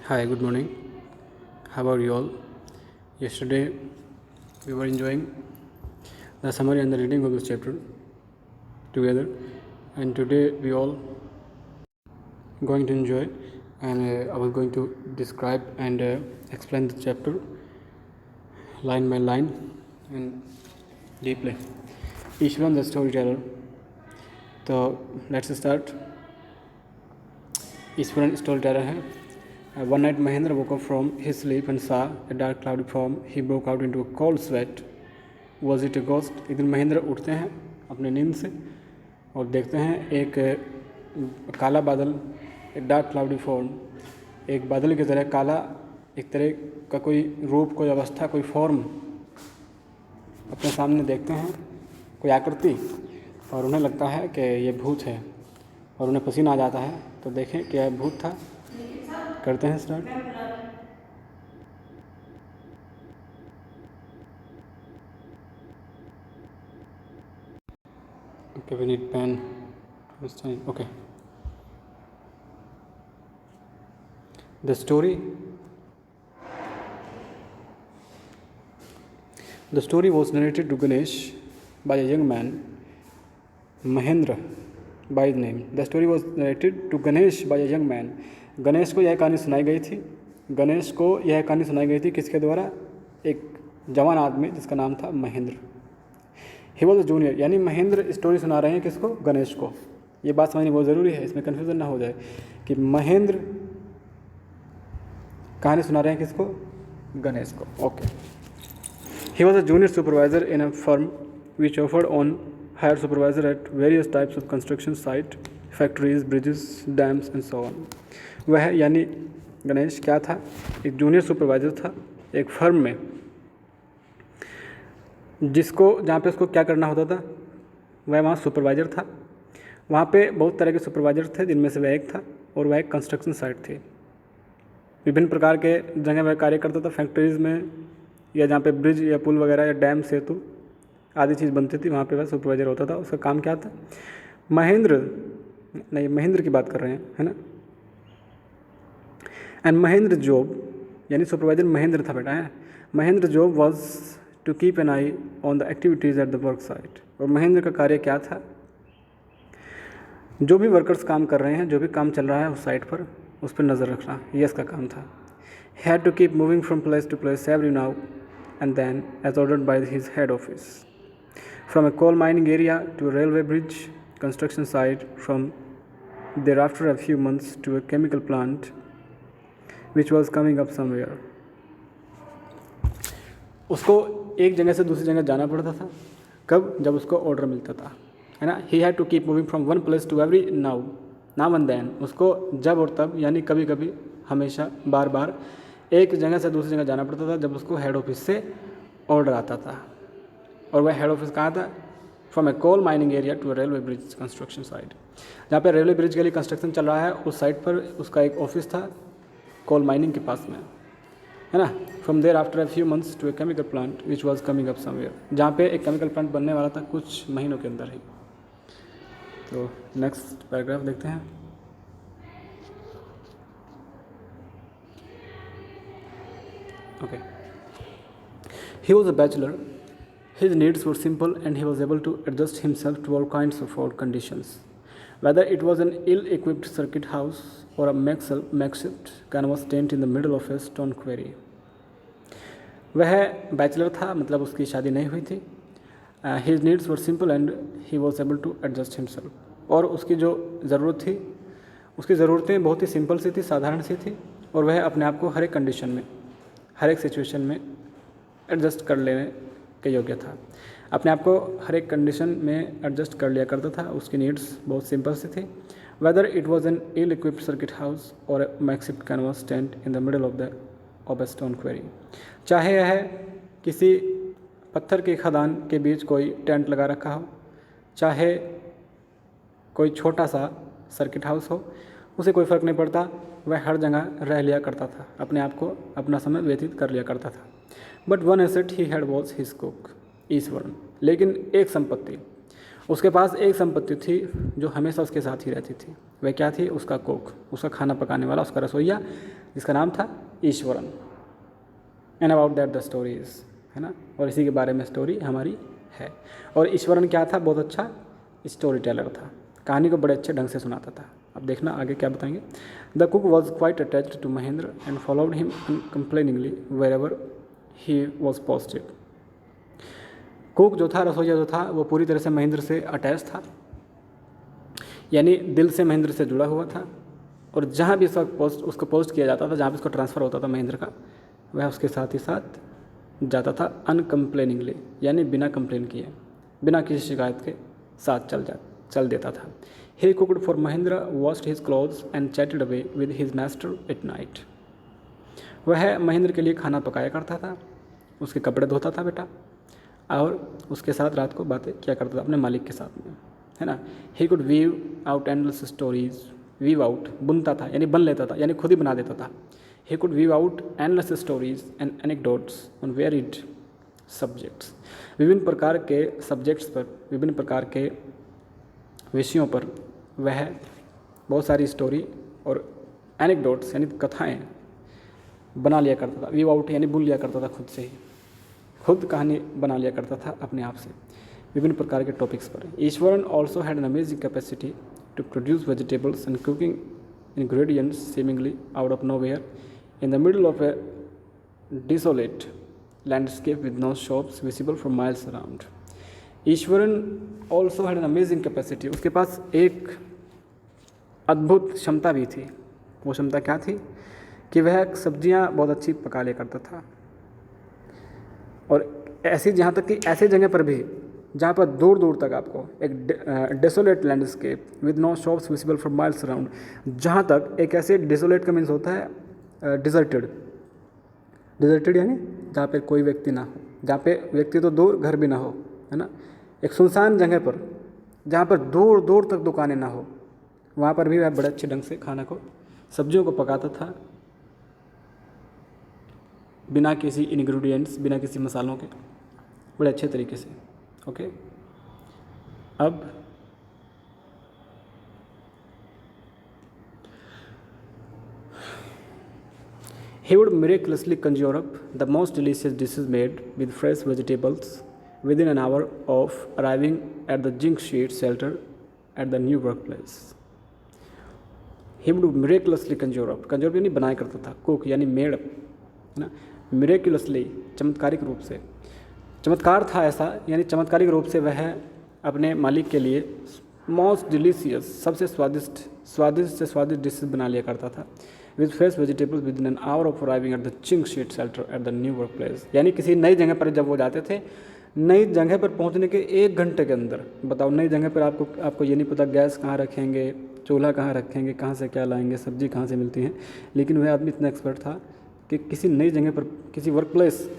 Hi, good morning. How are you all? Yesterday we were enjoying the summary and the reading of this chapter together, and today we all going to enjoy, and I was going to describe and explain the chapter line by line and deeply. Ishwan the storyteller. तो let's start. Eswaran storyteller है. One night Mahendra woke up from his sleep and saw a dark cloudy form. He broke out into a cold sweat. Was it a ghost? एक दिन महेंद्र उठते हैं अपने नींद से और देखते हैं एक काला बादल, एक डार्क क्लाउडी फॉर्म, एक बादल की तरह काला, एक तरह का कोई रूप, कोई अवस्था, कोई फॉर्म अपने सामने देखते हैं, कोई आकृति, और उन्हें लगता है कि ये भूत है और उन्हें पसीना आ जाता है. तो देखें क्या यह भूत था. करते हैं start. Okay, we need pen. Okay. The story was narrated to Ganesh by a young man, Mahendra by name. The story was narrated to Ganesh by a young man. Ganesh को यह कहानी सुनाई गई थी. गणेश को यह कहानी सुनाई गई थी किसके द्वारा? एक जवान आदमी जिसका नाम था महेंद्र. ही वॉज अ जूनियर, यानी महेंद्र स्टोरी सुना रहे हैं किसको? गणेश को. ये बात समझनी बहुत ज़रूरी है, इसमें कन्फ्यूज़न ना हो जाए कि महेंद्र कहानी सुना रहे हैं किसको? गणेश को. Okay. He was a junior supervisor in a firm which offered on hire supervisor at various types of construction site, factories, bridges, dams and so on. वह यानी गणेश क्या था? एक जूनियर सुपरवाइज़र था एक फर्म में, जहाँ पे उसको क्या करना होता था? वह वहाँ सुपरवाइज़र था. वहाँ पे बहुत तरह के सुपरवाइज़र थे जिनमें से वह एक था, और वह एक कंस्ट्रक्शन साइट थी. विभिन्न प्रकार के जगह वह कार्य करता था. फैक्ट्रीज़ में या जहाँ पे ब्रिज या पुल वगैरह या डैम, सेतु आदि चीज़ बनती थी, वहाँ पे वह सुपरवाइज़र होता था. उसका काम क्या था? महेंद्र की बात कर रहे हैं, है ना. एंड महेंद्र जॉब, यानी सुपरवाइजर महेंद्र था बेटा, है. Mahendra job was to keep an eye on the activities at the work site. और महेंद्र का कार्य क्या था? जो भी वर्कर्स काम कर रहे हैं, जो भी काम चल रहा है उस साइट पर, उस पर नज़र रखना, ये इसका काम था. Had to keep moving from place to place every now and then as ordered by his head office. From a coal mining area to a railway bridge construction site, from there after a few months to a chemical plant which was coming up somewhere. उसको एक जगह से दूसरी जगह जाना पड़ता था. कब? जब उसको ऑर्डर मिलता था, है ना. He had to keep moving from one place to every now and then. उसको जब और तब, यानी कभी कभी, हमेशा, बार बार एक जगह से दूसरी जगह जाना पड़ता था जब उसको हेड ऑफिस से ऑर्डर आता था. और वह हेड ऑफिस कहाँ था? From a coal mining area to a railway bridge construction site. जहाँ पे रेलवे ब्रिज के लिए कंस्ट्रक्शन चल रहा है, उस साइट पर उसका एक ऑफिस था कोल माइनिंग के पास में, है ना. From there after a few months to a chemical plant which was coming up somewhere. जहाँ पे एक केमिकल प्लांट बनने वाला था कुछ महीनों के अंदर ही. तो नेक्स्ट पैराग्राफ देखते हैं. Okay. He was a bachelor. His needs were simple and he was able to adjust himself to all kinds of odd conditions, whether it was an ill-equipped circuit house or a makeshift canvas tent in the middle of a stone quarry. वह bachelor था, मतलब उसकी शादी नहीं हुई थी. His needs were simple and he was able to adjust himself. और उसकी जो ज़रूरत थी, उसकी ज़रूरतें बहुत ही सिंपल सी थी, साधारण सी थी, और वह अपने आप को हर एक कंडीशन में, हर एक सिचुएशन में एडजस्ट कर लेने के योग्य था. अपने आप को हर एक कंडीशन में एडजस्ट कर लिया करता था. उसकी नीड्स बहुत सिंपल सी थी. Whether it was an ill equipped circuit house और makeshift canvas tent in the middle of a stone quarry. चाहे यह किसी पत्थर की खदान के बीच कोई टेंट लगा रखा हो, चाहे कोई छोटा सा सर्किट हाउस हो, उसे कोई फ़र्क नहीं पड़ता. वह हर जगह रह लिया करता था, अपने आप को, अपना समय व्यतीत कर लिया करता था. But one asset he had was his cook, Eswaran. लेकिन एक संपत्ति, उसके पास एक संपत्ति थी जो हमेशा उसके साथ ही रहती थी। वह क्या थी? उसका कुक, उसका खाना पकाने वाला, उसका रसोइया, जिसका नाम था Eswaran. And about that the story is, है ना, और इसी के बारे में स्टोरी हमारी है। और ईश्वरन क्या था? बहुत अच्छा स्टोरी टेलर था, कहानी को बड़े अच्छे ढंग से सुनाता था। अब देखना आगे क्या बताएंगे। The cook was quite attached to Mahendra and followed him uncomplainingly wherever he was posted. Cook जो था, रसोइया जो था, वो पूरी तरह से महेंद्र से अटैच था, यानी दिल से महेंद्र से जुड़ा हुआ था। और जहाँ भी उसको पोस्ट किया जाता था, जहाँ भी उसको ट्रांसफ़र होता था महेंद्र का, वह उसके साथ ही साथ जाता था अनकम्प्लेनिंगली, यानी बिना कंप्लेन किए, बिना किसी शिकायत के साथ चल देता था। He cooked for Mahendra, washed his clothes and chatted away with his master at night. वह महेंद्र के लिए खाना पकाया करता था, उसके कपड़े धोता था बेटा, और उसके साथ रात को बातें किया करता था अपने मालिक के साथ में, है ना। He could weave out endless stories, weave out बुनता था, यानी बन लेता था, यानी खुद ही बना देता था। He could weave out endless stories and anecdotes on varied subjects. विभिन्न प्रकार के सब्जेक्ट्स पर, विभिन्न प्रकार के विषयों पर वह बहुत सारी स्टोरी और एनेक्डोट्स यानी कथाएं बना लिया करता था। वीव आउट यानी बुन लिया करता था खुद से ही, खुद कहानी बना लिया करता था अपने आप से विभिन्न प्रकार के टॉपिक्स पर। Iswaran also had an amazing capacity to produce vegetables and cooking ingredients seemingly out of nowhere in the middle of a desolate landscape with no shops visible for miles around. Eswaran also had an amazing capacity, उसके पास एक अद्भुत क्षमता भी थी। वो क्षमता क्या थी? कि वह सब्जियां बहुत अच्छी पका लिया करता था, और ऐसी, जहाँ तक कि ऐसे जगह पर भी जहाँ पर दूर दूर तक आपको एक desolate landscape with no shops visible for miles around, जहाँ तक एक ऐसे डेसोलेट का मीन्स होता है डिजर्टेड, डिजर्टेड यानी जहाँ पे कोई व्यक्ति ना हो, जहाँ पे व्यक्ति तो दूर, घर भी ना हो, है ना, एक सुनसान जगह पर जहाँ पर दूर दूर तक दुकानें ना हो, वहाँ पर भी वह बड़े अच्छे ढंग से खाना को, सब्जियों को पकाता था, बिना किसी इंग्रेडिएंट्स, बिना किसी मसालों के, बड़े अच्छे तरीके से। ओके, अब he would miraculously conjure up the most delicious dishes made with fresh vegetables within an hour of arriving at the zinc sheet shelter at the new workplace. He would miraculously conjure up, conjure यानी बनाया करता था, cook यानी made, है ना, miraculously चमत्कारिक रूप से, चमत्कार था ऐसा, यानी चमत्कारिक रूप से वह अपने मालिक के लिए मोस्ट डिलीशियस, सबसे स्वादिष्ट से स्वादिष्ट डिशेज बना लिया करता था with fresh vegetables with in an hour of arriving at the chink sheet shelter at the new work place. यानी किसी नई जगह पर जब वो जाते थे, नई जगह पर पहुंचने के 1 घंटे के अंदर, बताओ नई जगह पर आपको ये नहीं पता गैस कहाँ रखेंगे, चूल्हा कहाँ रखेंगे, कहाँ से क्या लाएंगे, सब्जी कहाँ से मिलती हैं, लेकिन वह आदमी इतना एक्सपर्ट था कि किसी नई जगह पर, किसी वर्क प्लेस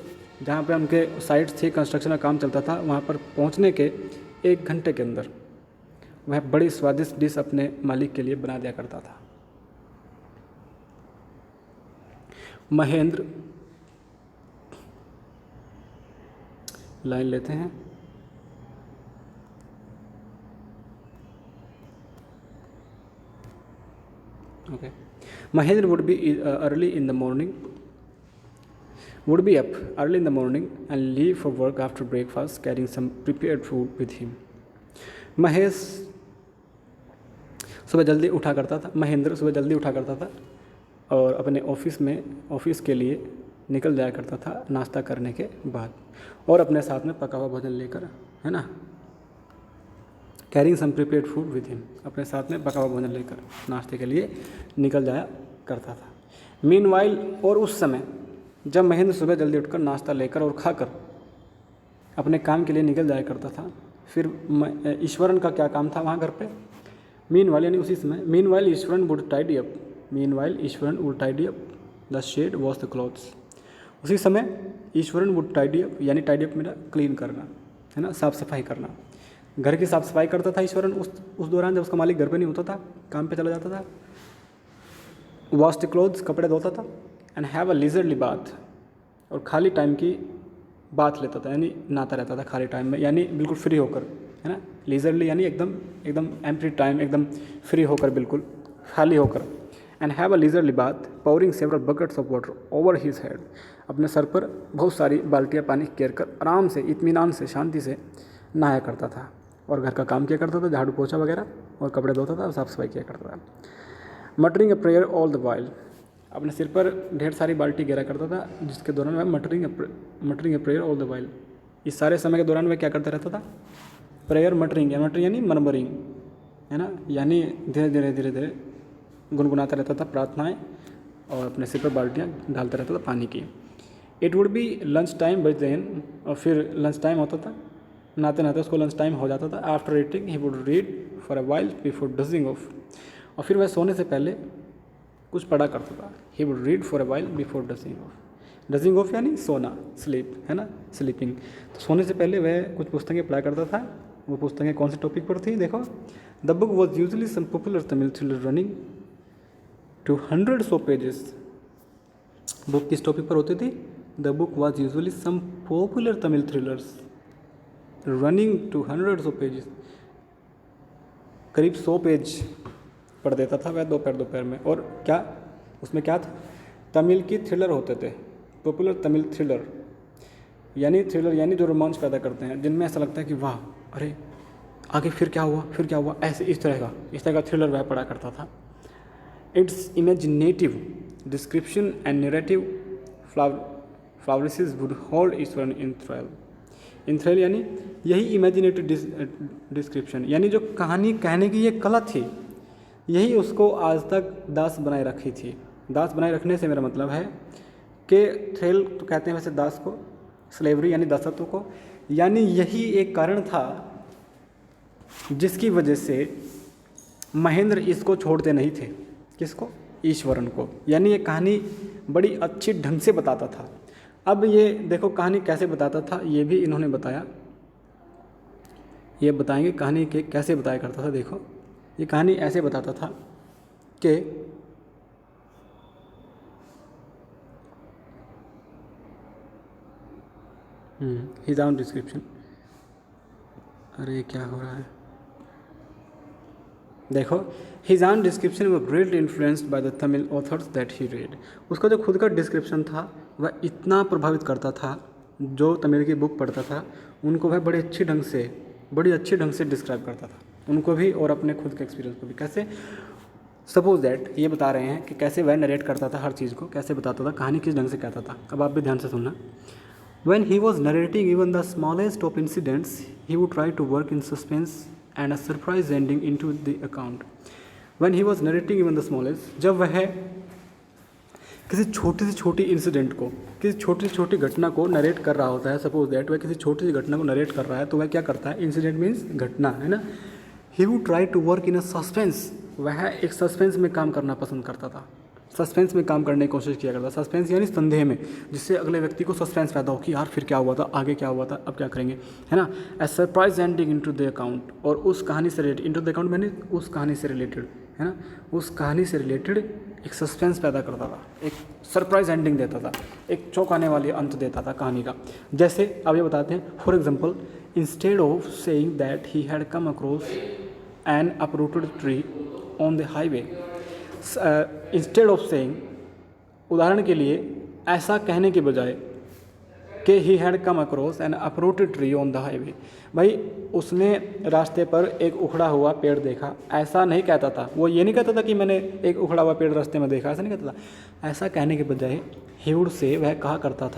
जहाँ पे उनके साइट्स थे, कंस्ट्रक्शन का काम चलता था, वहाँ पर पहुँचने के 1 घंटे के अंदर वह बड़ी स्वादिष्ट डिश अपने मालिक के लिए बना दिया करता था। महेंद्र, लाइन लेते हैं, okay. Mahendra would be early in the morning, would be up early in the morning and leave for work after breakfast carrying some prepared food with him. Mahesh सुबह जल्दी उठा करता था, महेंद्र सुबह जल्दी उठा करता था और अपने ऑफिस के लिए निकल जाया करता था नाश्ता करने के बाद, और अपने साथ में पका हुआ भोजन लेकर, है ना, carrying some prepared food with him, अपने साथ में पका हुआ भोजन लेकर नाश्ते के लिए निकल जाया करता था। मीनवाइल, और उस समय जब महेंद्र सुबह जल्दी उठकर नाश्ता लेकर और खाकर अपने काम के लिए निकल जाया करता था, फिर ईश्वरन का क्या काम था वहाँ घर पे? मीनवाइल यानी उसी समय, meanwhile Iswaran would tidy up, meanwhile Iswaran would tidy up the shed wash the clothes. उसी समय ईश्वरन वुड टाइडी अप, यानी टाइडी अप मेरा क्लीन करना, है ना, साफ़ सफाई करना, घर की साफ़ सफाई करता था ईश्वरन उस दौरान जब उसका मालिक घर पे नहीं होता था, काम पे चला जाता था। वॉश द क्लोथ्स, कपड़े धोता था। And have a leisurely bath, और खाली टाइम की बात लेता था, यानी नहाता रहता था खाली टाइम में, यानी बिल्कुल फ्री होकर, है ना, लीजरली यानी एकदम एकदम एम्प्टी टाइम, एकदम फ्री होकर, बिल्कुल खाली होकर। And have a leisurely bath pouring several buckets of water over his head, अपने सर पर बहुत सारी बाल्टियाँ पानी घेर कर आराम से, इत्मीनान से, शांति से नहाया करता था। और घर का काम किया करता था, झाड़ू पोछा वगैरह, और कपड़े धोता था और साफ़ सफाई किया करता था। Muttering a prayer all the while, अपने सिर पर ढेर सारी बाल्टी घेरा करता था, जिसके दौरान वह muttering a prayer all the while, इस सारे समय के दौरान वह क्या करता रहता था? प्रेयर मटरिंग यानी मनमरिंग, है ना, यानी धीरे धीरे धीरे धीरे गुनगुनाता रहता था प्रार्थनाएं, और अपने सिर पर बाल्टियाँ डालता रहता था पानी की। It would be lunch time by then, और फिर लंच टाइम होता था, नहाते नहाते उसको लंच टाइम हो जाता था। After eating he would read for a while before dozing off, और फिर वह सोने से पहले कुछ पढ़ा करता था। He would read for a while before dozing off, dozing off यानी सोना, स्लीप, है ना, स्लीपिंग। तो सोने से पहले वह कुछ पुस्तकें पढ़ा करता था। वो पुस्तकें कौन से टॉपिक पर थी? देखो, the book was usually some popular Tamil thriller running to hundreds of pages. Book किस टॉपिक पर होती थी? The book was usually some popular Tamil thrillers running to hundreds of pages, करीब 100 पेज पढ़ देता था वह दोपहर में। और क्या उसमें क्या था? तमिल की थ्रिलर होते थे, पॉपुलर तमिल थ्रिलर यानी जो रोमांच पैदा करते हैं, जिनमें ऐसा लगता है कि वाह, अरे आगे फिर क्या हुआ, ऐसे इस तरह का थ्रिलर वह पढ़ा करता था। Its imaginative description and narrative flourishes would hold Iswaran in thrill यानी यही इमेजिनेटिव डिस्क्रिप्शन, यानी जो कहानी कहने की ये कला थी, यही उसको आज तक दास बनाए रखी थी। दास बनाए रखने से मेरा मतलब है कि थ्रिल तो कहते हैं वैसे दास को, स्लेवरी यानी दासत्व को, यानी यही एक कारण था जिसकी वजह से महेंद्र इसको छोड़ते नहीं थे। किसको? ईश्वरन को। यानी ये कहानी बड़ी अच्छी ढंग से बताता था। अब ये देखो कहानी कैसे बताता था, ये भी इन्होंने बताया, ये बताएंगे कहानी के कैसे बताया करता था। देखो, ये कहानी ऐसे बताता था कि हिज ओन डिस्क्रिप्शन, अरे क्या हो रहा है, देखो, his own description was greatly influenced by the Tamil authors that he red. उसका जो खुद का डिस्क्रिप्शन था वह इतना प्रभावित करता था, जो तमिल की बुक पढ़ता था उनको वह बड़ी अच्छी ढंग से डिस्क्राइब करता था, उनको भी और अपने खुद के एक्सपीरियंस को भी। कैसे? सपोज दैट ये बता रहे हैं कि कैसे वह नरेट करता था हर चीज़ को, कैसे बताता था, कहानी किस ढंग से कहता था। अब आप भी ध्यान से सुनना। When he was narrating even the smallest of incidents, he would try to work in suspense and a surprise ending into the account. When he was narrating even the smallest, जब वह किसी छोटी से छोटी इंसिडेंट को, किसी छोटी से छोटी घटना को नरेट कर रहा होता है, सपोज दैट वह किसी छोटी सी घटना को नरेट कर रहा है, तो वह क्या करता है? इंसिडेंट मीन्स घटना, है ना। He would try to work in a suspense, वह एक सस्पेंस में काम करना पसंद करता था, सस्पेंस में काम करने की कोशिश किया करता। सस्पेंस यानी संदेह में, जिससे अगले व्यक्ति को सस्पेंस पैदा हो कि यार फिर क्या हुआ था, आगे क्या हुआ था, अब क्या करेंगे, है ना। ए surprise ending into the account, और उस कहानी से रिलेटेड, इनटू द अकाउंट मैंने उस कहानी से रिलेटेड, है ना, उस कहानी से रिलेटेड एक सस्पेंस पैदा करता था, एक सरप्राइज एंडिंग देता था, एक चौंकाने वाली अंत देता था कहानी का। जैसे अब ये बताते हैं, for example, instead of saying that he had come across N uprooted tree on the highway, instead of saying, उदाहरण के लिए ऐसा कहने के बजाय कि he had come across N uprooted tree on the highway, भाई उसने रास्ते पर एक उखड़ा हुआ पेड़ देखा, ऐसा नहीं कहता था। वो ये नहीं कहता था कि मैंने एक उखड़ा हुआ पेड़ रास्ते में देखा, ऐसा नहीं कहता था। ऐसा कहने के बजाय ही वुड से, वह कहा करता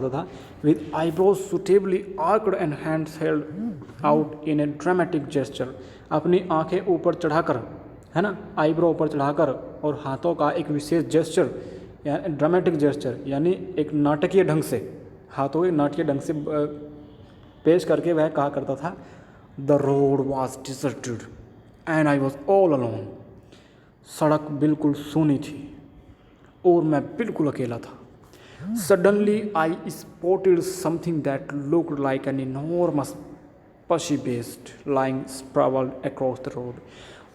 था with eyebrows suitably arched and hands held out in a dramatic gesture, अपनी आंखें ऊपर चढ़ाकर, है ना, आईब्रो ऊपर चढ़ाकर, और हाथों का एक विशेष जेस्चर, यानी ड्रामेटिक जेस्चर, यानी एक नाटकीय ढंग से, हाथों के नाटकीय ढंग से पेश करके वह कहा करता था, the road was deserted and I was all alone, सड़क बिल्कुल सूनी थी और मैं बिल्कुल अकेला था। Suddenly I spotted something that looked like an enormous bushy beast lying sprawled across the road,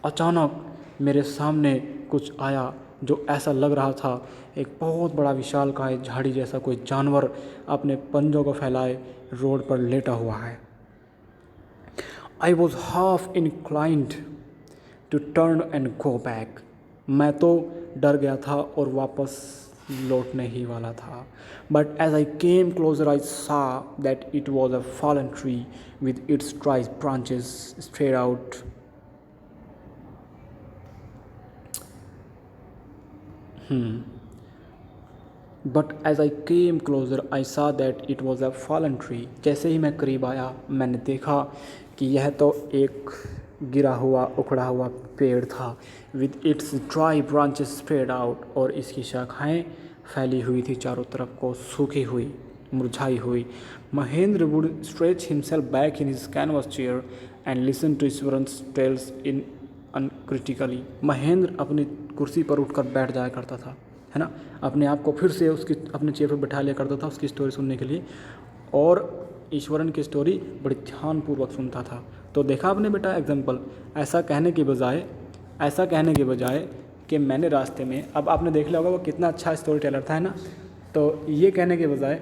अचानक मेरे सामने कुछ आया जो ऐसा लग रहा था एक बहुत बड़ा विशालकाय झाड़ी जैसा कोई जानवर अपने पंजों को फैलाए रोड पर लेटा हुआ है। I was half inclined to turn and go back. मैं तो डर गया था और वापस लौटने ही वाला था। But as I came closer I saw that it was a fallen tree with its dry branches spread out. But as I came closer I saw that it was a fallen tree. जैसे ही मैं करीब आया मैंने देखा कि यह तो एक गिरा हुआ उखड़ा हुआ पेड़ था। With its dry branches spread out, और इसकी शाखाएं फैली हुई थी चारों तरफ को, सूखी हुई, मुरझाई हुई। Mahendra would stretch himself back in his canvas chair and listen to Iswaran's tales in uncritically. Mahendra अपनी कुर्सी पर उठकर बैठ जाया करता था, है ना, अपने आप को फिर से उसकी अपने चेयर पर बैठा लिया करता था उसकी स्टोरी सुनने के लिए, और ईश्वरन की स्टोरी बड़ी ध्यानपूर्वक सुनता था। तो देखा आपने बेटा एग्जाम्पल, ऐसा कहने के बजाय कि मैंने रास्ते में, अब आपने देख लिया होगा वो कितना अच्छा स्टोरी टेलर था, है ना। तो ये कहने के बजाय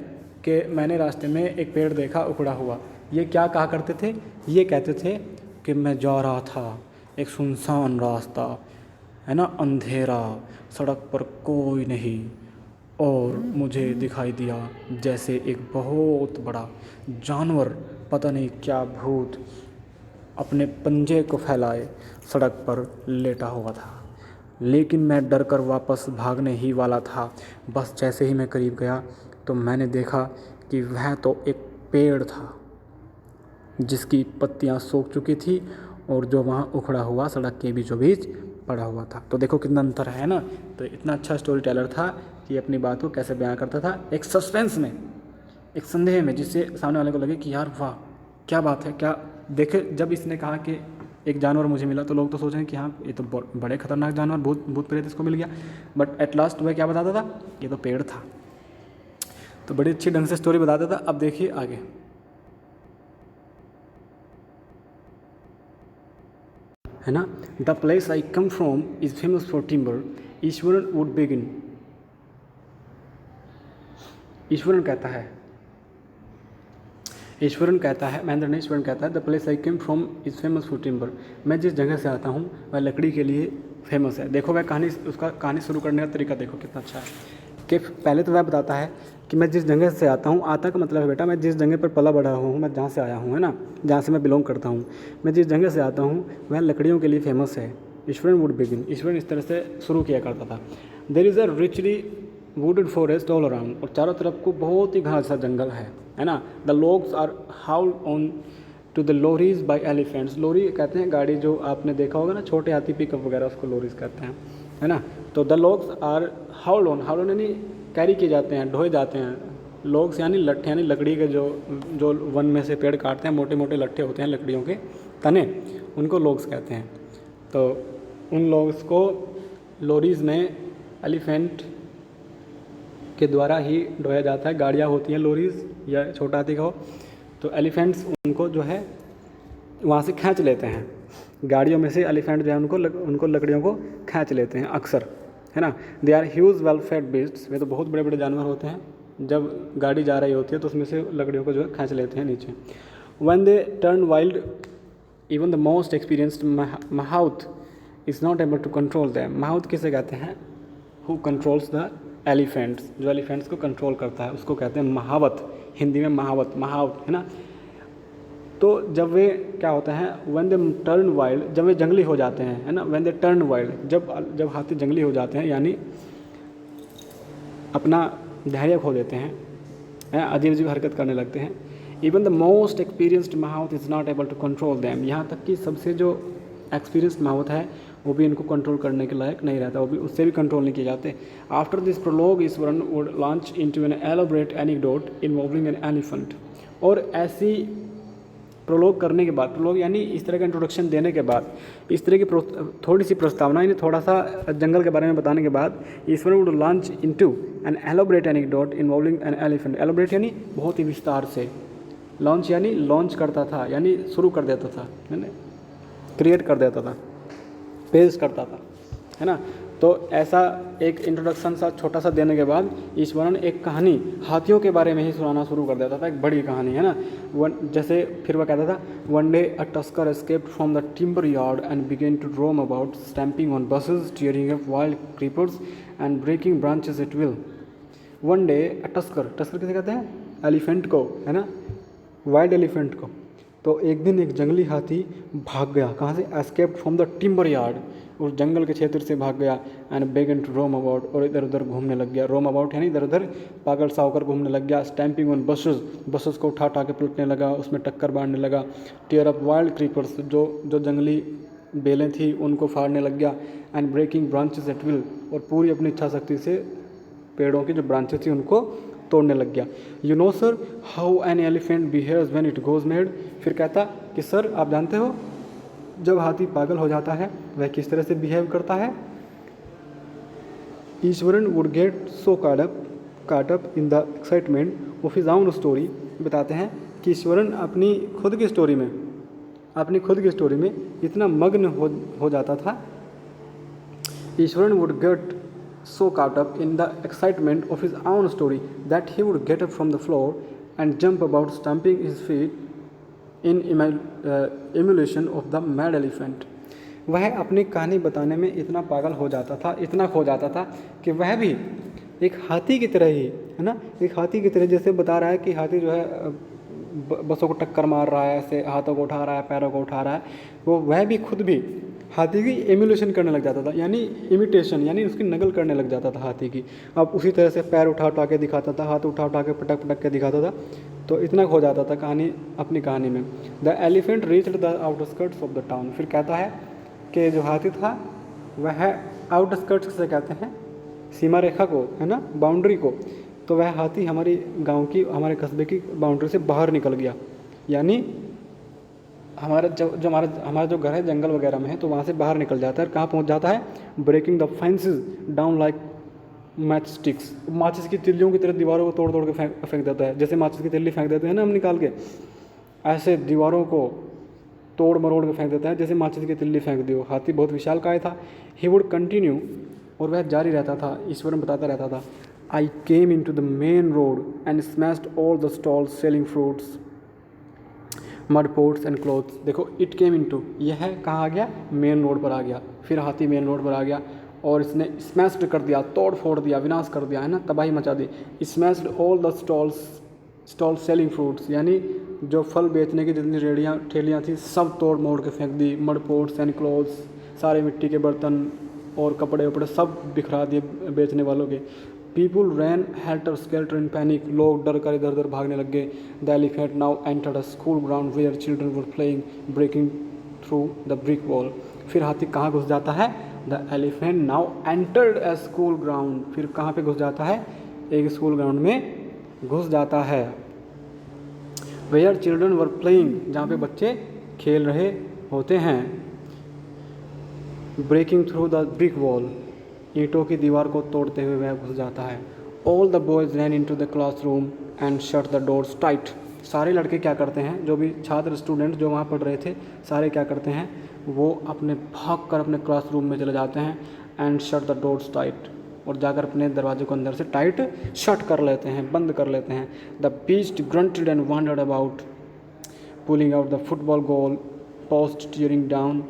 कि मैंने रास्ते में एक पेड़ देखा उखड़ा हुआ, ये क्या कहा करते थे, ये कहते थे कि मैं जा रहा था एक सुनसान रास्ता, है ना, अंधेरा, सड़क पर कोई नहीं, और मुझे दिखाई दिया जैसे एक बहुत बड़ा जानवर, पता नहीं क्या भूत, अपने पंजे को फैलाए सड़क पर लेटा हुआ था। लेकिन मैं डर कर वापस भागने ही वाला था। बस जैसे ही मैं करीब गया तो मैंने देखा कि वह तो एक पेड़ था जिसकी पत्तियां सूख चुकी थी और जो वहाँ उखड़ा हुआ सड़क के बीचों बीच पड़ा हुआ था। तो देखो कितना अंतर है ना। तो इतना अच्छा स्टोरी टेलर था कि अपनी बात को कैसे बयां करता था, एक सस्पेंस में, एक संदेह में, जिससे सामने वाले को लगे कि यार वाह क्या बात है, क्या देखे। जब इसने कहा कि एक जानवर मुझे मिला तो लोग तो सोच रहे हैं कि हाँ ये तो बड़े खतरनाक जानवर, भूत प्रेत इसको मिल गया, बट एट लास्ट वह क्या बताता था, ये तो पेड़ था। तो बड़ी अच्छी ढंग से स्टोरी बताता था। अब देखिए आगे, है ना। The place I come from is famous for timber, Eswaran would begin. Eswaran कहता है, महेंद्र ने ईश्वरन कहता है, the place I came from is famous for timber. मैं जिस जगह से आता हूँ वह लकड़ी के लिए फेमस है। देखो वह कहानी शुरू करने का तरीका देखो कितना अच्छा है कि पहले तो वह बताता है कि मैं जिस जगह से आता हूँ, आता का मतलब है बेटा मैं जिस जगह पर पला बढ़ा हूँ, मैं जहाँ से आया हूँ, है ना, जहाँ से मैं बिलोंग करता हूँ, मैं जिस जगह से आता हूँ वह लकड़ियों के लिए फेमस है। ईश्वरन वुड बिगिन, ईश्वरन इस तरह से शुरू किया करता था। There is a richly wooded forest all around, और चारों तरफ को बहुत ही घना सा जंगल है ना। The logs are hauled on to the lorries by elephants. Lorry कहते हैं गाड़ी जो आपने देखा होगा ना, छोटे हाथी पिकअप वगैरह, उसको लोरीज कहते हैं, है ना। तो the logs are hauled on यानी कैरी किए जाते हैं, ढोए जाते हैं। लोग्स यानी लट्ठे, यानी लकड़ी के जो वन में से पेड़ काटते हैं, मोटे मोटे लट्ठे होते हैं लकड़ियों के तने, उनको लोग्स कहते हैं। तो उन लोग्स को लोरीज में एलिफेंट के द्वारा ही ढोया जाता है। गाड़ियाँ होती हैं लोरीज या छोटा हाथी का हो, तो एलिफेंट्स उनको जो है वहाँ से खींच लेते हैं। गाड़ियों में से एलिफेंट जो है उनको लकड़ियों को खींच लेते हैं अक्सर, है ना। They are huge well fed beasts, वे तो बहुत बड़े बड़े जानवर होते हैं। जब गाड़ी जा रही होती है तो उसमें से लकड़ियों को जो है खींच लेते हैं नीचे। When they turn wild even the most experienced mahout is not able to control them. Mahout किसे कहते हैं, हु कंट्रोल्स द एलिफेंट्स, जो एलिफेंट्स को कंट्रोल करता है उसको कहते हैं महावत, हिंदी में महावत, महावत, है ना। तो जब वे क्या होता है, व्हेन दे टर्न वाइल्ड, जब वे जंगली हो जाते हैं, है ना, व्हेन दे टर्न वाइल्ड, जब हाथी जंगली हो जाते हैं यानी अपना धैर्य खो देते हैं, अजीब अजीब हरकत करने लगते हैं। Even the most experienced mahout is not able to control them, यहाँ तक कि सबसे जो एक्सपीरियंस्ड महावत है वो भी इनको कंट्रोल करने के लायक नहीं रहता, वो भी उससे भी कंट्रोल नहीं किए जाते। After this prologue Iswaran would launch into an elaborate anecdote involving an elephant. और ऐसी प्रोलॉग करने के बाद, प्रोलॉग यानी इस तरह का इंट्रोडक्शन देने के बाद, इस तरह की थोड़ी सी प्रस्तावना यानी थोड़ा सा जंगल के बारे में बताने के बाद, Iswaran would launch into an elaborate anecdote involving an elephant. Elaborate यानी बहुत ही विस्तार से, लॉन्च यानी लॉन्च करता था, यानी शुरू कर देता था, है ना, क्रिएट कर देता था, पेश करता था, है ना। तो ऐसा एक इंट्रोडक्शन सा छोटा सा देने के बाद ईश्वरन एक कहानी हाथियों के बारे में ही सुनाना शुरू कर देता था, एक बड़ी कहानी है ना। जैसे फिर वह कहता था, one day a tusker escaped from the timber yard and began to roam about, stamping on buses, tearing up wild creepers and breaking branches at will. One day a tusker, tusker किसे कहते हैं? Elephant को, है ना, wild elephant को। तो एक दिन एक जंगली हाथी भाग गया, कहाँ से? Escaped from the timber yard, उस जंगल के क्षेत्र से भाग गया। एंड बेगन टू रोम अबाउट, और इधर उधर घूमने लग गया। रोम अबाउट है ना, इधर उधर पागल सा होकर घूमने लग गया। स्टैम्पिंग ऑन बसेस, बसेस को उठा के पलटने लगा, उसमें टक्कर मारने लगा। टीयर अप वाइल्ड क्रीपर्स, जो जंगली बेलें थी उनको फाड़ने लग गया। And breaking branches at will, और पूरी अपनी इच्छा शक्ति से पेड़ों की जो ब्रांचेस थी उनको तोड़ने लग गया। You know sir how an elephant behaves when it goes mad. फिर कहता कि सर आप जानते हो जब हाथी पागल हो जाता है वह किस तरह से बिहेव करता है। Eswaran would get so caught up in the excitement of his own story. बताते हैं कि ईश्वरन अपनी खुद की स्टोरी में इतना मग्न हो जाता था। Eswaran would get so caught up in the excitement of his own story that he would get up from the floor and jump about, stamping his feet in emulation of the mad elephant. वह अपनी कहानी बताने में इतना पागल हो जाता था, इतना खो जाता था कि वह भी एक हाथी की तरह ही, है ना, एक हाथी की तरह जैसे बता रहा है कि हाथी जो है बसों को टक्कर मार रहा है, ऐसे हाथों को उठा रहा है, पैरों को उठा रहा है, वह भी खुद भी हाथी की एम्यूलेशन करने लग जाता था, यानी इमिटेशन, यानी उसकी नकल करने लग जाता था हाथी की। अब उसी तरह से पैर उठा के दिखाता था, हाथ उठा के पटक के दिखाता था। तो इतना खो जाता था अपनी कहानी में। The elephant reached the outskirts of the town. फिर कहता है कि जो हाथी था वह आउटस्कर्ट्स से कहते हैं सीमा रेखा को, है ना, बाउंड्री को। तो वह हाथी हमारी गाँव की, हमारे कस्बे की बाउंड्री से बाहर निकल गया, यानी हमारा जो घर है जंगल वगैरह में है, तो वहाँ से बाहर निकल जाता है। कहाँ पहुँच जाता है? Breaking the fences down like matchsticks. माचिस की तिल्लियों की तरह दीवारों को तोड़ के फेंक देता है, जैसे माचिस की तिल्ली फेंक देते हैं ना हम निकाल के, ऐसे दीवारों को तोड़ मरोड़ के फेंक देता है, जैसे माचिस की तिल्ली फेंक दी हो। हाथी बहुत विशालकाय था। ही वुड कंटिन्यू, और वह जारी रहता था, ईश्वरन बताता रहता था, I came into the main road and smashed all the stalls selling fruits, mud pots and clothes. देखो, इट केम इनटू, यह कहाँ आ गया? मेन रोड पर आ गया। फिर हाथी मेन रोड पर आ गया और इसने स्मैश्ड कर दिया, तोड़ फोड़ दिया, विनाश कर दिया, है ना, तबाही मचा दी। Smashed all the stalls selling fruits, यानी जो फल बेचने की जितनी रेड़ियाँ ठेलियाँ थी सब तोड़ मोड़ के फेंक दी। मड पोट्स एंड क्लॉथ्स, सारे मिट्टी के बर्तन और कपड़े वपड़े सब बिखरा दिए बेचने वालों के। People ran helter skelter in panic, लोग डर कर इधर उधर भागने लग गए। The elephant now entered a school ground where children were playing, breaking through the brick wall. फिर हाथी कहाँ घुस जाता है? The elephant now entered a school ground. फिर कहाँ पे घुस जाता है? एक स्कूल ग्राउंड में घुस जाता है। वेयर चिल्ड्रन वर प्लेइंग, जहाँ पे बच्चे खेल रहे होते हैं। Breaking through the brick wall, ईंटों की दीवार को तोड़ते हुए वह घुस जाता है। All the boys ran into the classroom and shut the doors tight. सारे लड़के क्या करते हैं, जो भी छात्र स्टूडेंट जो वहाँ पढ़ रहे थे, सारे क्या करते हैं, वो भाग कर अपने क्लासरूम में चले जाते हैं। And shut the doors tight, और जाकर अपने दरवाजे को अंदर से टाइट शट कर लेते हैं, बंद कर लेते हैं। The beast granted and wandered about, pulling out the football goal post, tearing down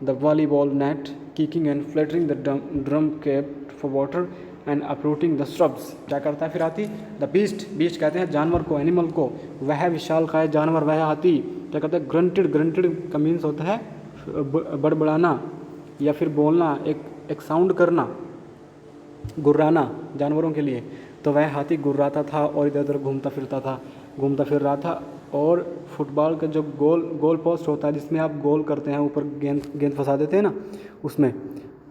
the volleyball net, kicking and fluttering the drum kept for water and uprooting the shrubs। क्या करता है फिर हाथी? द बीस्ट कहते हैं जानवर को, animal को। वह विशालकाय जानवर, वह हाथी क्या करता है? ग्रंटेड का मीन्स होता है बड़बड़ाना या फिर बोलना, एक साउंड करना, गुर्राना जानवरों के लिए। तो वह हाथी गुर्राता था और इधर उधर घूमता फिर रहा था। और फुटबॉल का जो गोल पोस्ट होता है जिसमें आप गोल करते हैं, ऊपर गेंद फंसा देते हैं ना उसमें,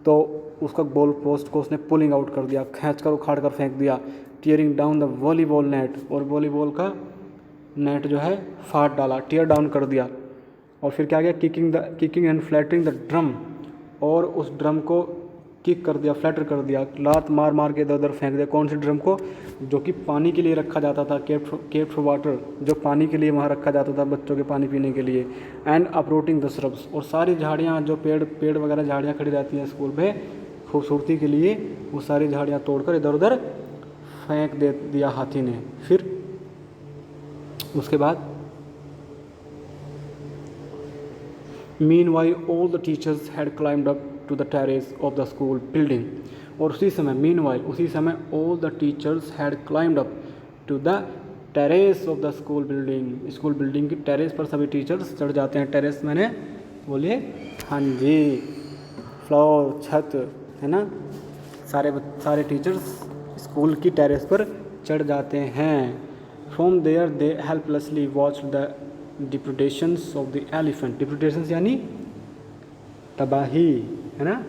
तो उसका गोल पोस्ट को उसने पुलिंग आउट कर दिया, खींच कर उखाड़ कर फेंक दिया। Tearing down the volleyball net, और वॉलीबॉल का नेट जो है फाड़ डाला, टीयर डाउन कर दिया। और फिर क्या किया? Kicking and flattering the drum, और उस ड्रम को किक कर दिया, फ्लैटर कर दिया, लात मार के इधर उधर फेंक दिया। कौन से ड्रम को? जो कि पानी के लिए रखा जाता था, केप्ट फॉर वाटर, जो पानी के लिए वहाँ रखा जाता था बच्चों के पानी पीने के लिए। एंड अपरोटिंग द श्रब्स, और सारी झाड़ियाँ, जो पेड़ वगैरह झाड़ियाँ खड़ी रहती हैं स्कूल में, खूबसूरती के लिए वो सारी झाड़ियाँ तोड़कर इधर उधर फेंक दे दिया हाथी ने। फिर उसके बाद meanwhile all the teachers had climbed up to the terrace of the school building, और उसी समय all the teachers had climbed up to the terrace of the school building, school building की टेरेस पर सभी टीचर्स चढ़ जाते हैं। Terrace मैंने बोलिए, हाँ जी, फ्लोर, छत, है ना। सारे टीचर्स स्कूल की टेरेस पर चढ़ जाते हैं। From there they helplessly watch the depredations of the elephant. Depredations यानी तबाही, है ना।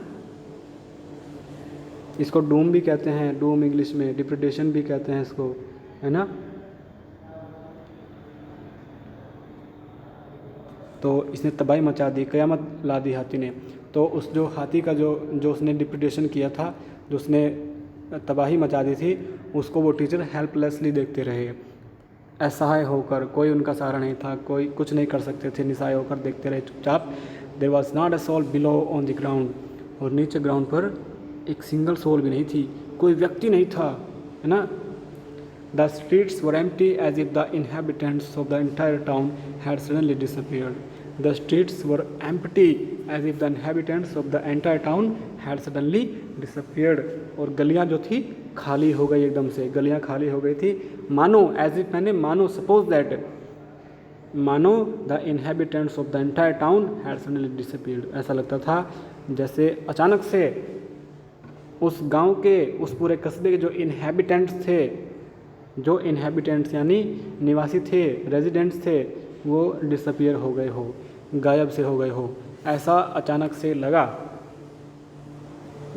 इसको डूम भी कहते हैं, डूम इंग्लिश में, डिप्रेडेशन भी कहते हैं इसको, है ना। तो इसने तबाही मचा दी, क़यामत ला दी हाथी ने। तो उस जो हाथी का जो उसने डिप्रेडेशन किया था, जो उसने तबाही मचा दी थी, उसको वो टीचर हेल्पलेसली देखते रहे, असहाय होकर। कोई उनका सहारा नहीं था, कोई कुछ नहीं कर सकते थे, निस्सहाय होकर देखते रहे चुपचाप। There was not a soul below on the ground, और नीचे ग्राउंड पर एक सिंगल सोल भी नहीं थी, कोई व्यक्ति नहीं था, है ना। The streets were empty as if the inhabitants of the entire town had suddenly disappeared. The streets were empty as if the inhabitants of the entire town had suddenly disappeared. और गलियाँ जो थी खाली हो गई, एकदम से गलियाँ खाली हो गई थी, मानो, एज इफ मैंने मानो, सपोज दैट, मानो the inhabitants of the entire town had suddenly disappeared. ऐसा लगता था जैसे अचानक से उस गांव के, उस पूरे कस्बे के जो इनहेबिटेंट्स थे, जो इनहेबिटेंट्स यानी निवासी थे, रेजिडेंट्स थे, वो डिसअपीयर हो गए हो, गायब से हो गए हो, ऐसा अचानक से लगा।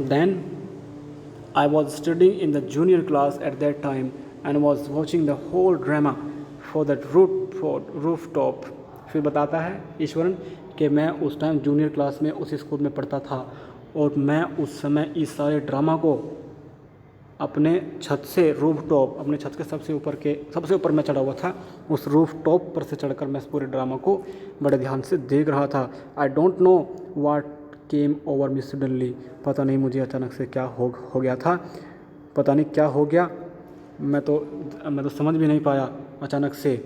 Then I was studying in the junior class at that time and was watching the whole drama for that roof top. फिर बताता है ईश्वरन कि मैं उस टाइम जूनियर क्लास में उस स्कूल में पढ़ता था, और मैं उस समय इस सारे ड्रामा को अपने छत से, रूफ टॉप, अपने छत के सबसे ऊपर मैं चढ़ा हुआ था, उस रूफ टॉप पर से चढ़कर मैं इस पूरे ड्रामा को बड़े ध्यान से देख रहा था। I don't know what came over me suddenly, पता नहीं मुझे अचानक से क्या हो गया था, पता नहीं क्या हो गया, मैं तो समझ भी नहीं पाया अचानक से।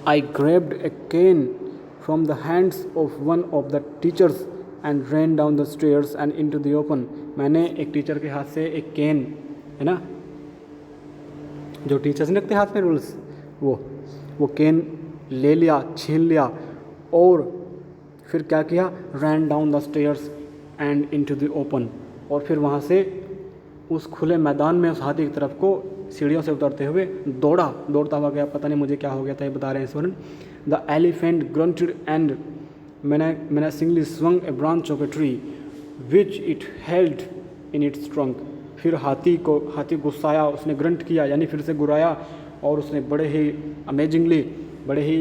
I grabbed a cane from the hands of one of the teachers and ran down the stairs and into the open. मैंने एक टीचर के हाथ से एक केन, है ना, जो टीचर्स ने रखते हाथ में रूल्स, वो केन ले लिया, छीन लिया, और फिर क्या किया, ran down the stairs and into the open, और फिर वहाँ से उस खुले मैदान में उस हाथी की तरफ को सीढ़ियों से उतरते हुए दौड़ता हुआ गया। पता नहीं मुझे क्या हो गया था, ये बता रहे हैं स्वर्ण। The elephant granted and menacingly swung a branch of a tree which it held in its trunk. फिर हाथी गुस्साया, उसने ग्रंट किया यानी फिर से गुराया, और उसने बड़े ही अमेजिंगली, बड़े ही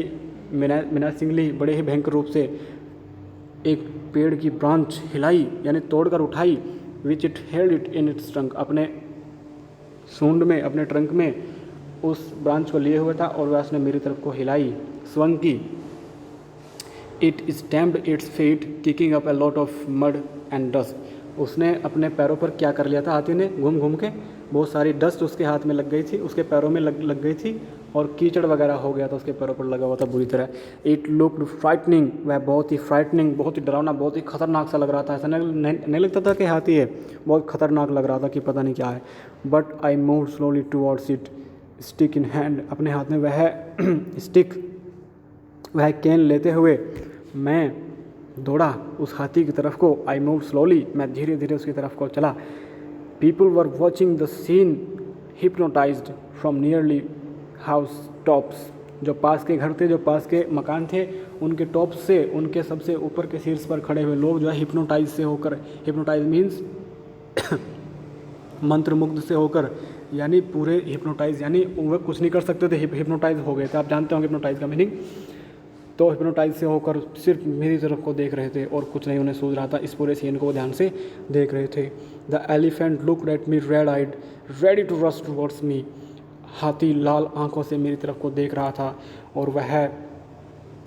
menacingly, बड़े ही भयंकर रूप से एक पेड़ की ब्रांच हिलाई यानी तोड़कर उठाई, which it held it in its trunk, अपने सूंड में, अपने ट्रंक में उस ब्रांच को लिए हुए था, और वह उसने मेरी तरफ को हिलाई, स्वंग की। It stamped its feet, kicking up a lot of mud and dust. उसने अपने पैरों पर क्या कर लिया था हाथी ने, घूम घूम के बहुत सारी डस्ट उसके हाथ में लग गई थी, उसके पैरों में लग गई थी, और कीचड़ वगैरह हो गया था, उसके पैरों पर लगा हुआ था बुरी तरह। It looked frightening, वह बहुत ही फ्राइटनिंग, बहुत ही डरावना, बहुत ही खतरनाक सा लग रहा था। ऐसा नहीं लगता था कि हाथी है, बहुत खतरनाक लग रहा था कि पता नहीं क्या है। But I moved slowly towards it, stick in hand, अपने हाथ में वह स्टिक, वह कैन लेते हुए मैं दौड़ा उस हाथी की तरफ को। आई मूव स्लोली, मैं धीरे धीरे उसकी तरफ को चला। People were watching the scene hypnotised from nearly house tops. जो पास के घर थे, जो पास के मकान थे, उनके टॉप से, उनके सबसे ऊपर के शीर्ष पर खड़े हुए लोग जो है हिप्नोटाइज से होकर, हिप्नोटाइज मीन्स मंत्रमुग्ध से होकर, यानी पूरे हिप्नोटाइज, यानी वह कुछ नहीं कर सकते थे, हिप्नोटाइज हो गए थे। आप जानते होंगे हिप्नोटाइज का मीनिंग। तो हिप्नोटाइज से होकर सिर्फ मेरी तरफ को देख रहे थे और कुछ नहीं उन्हें सूझ रहा था। इस पूरे सीन को ध्यान से देख रहे थे। The elephant looked at me red eyed ready to rush towards me. हाथी लाल आंखों से मेरी तरफ को देख रहा था और वह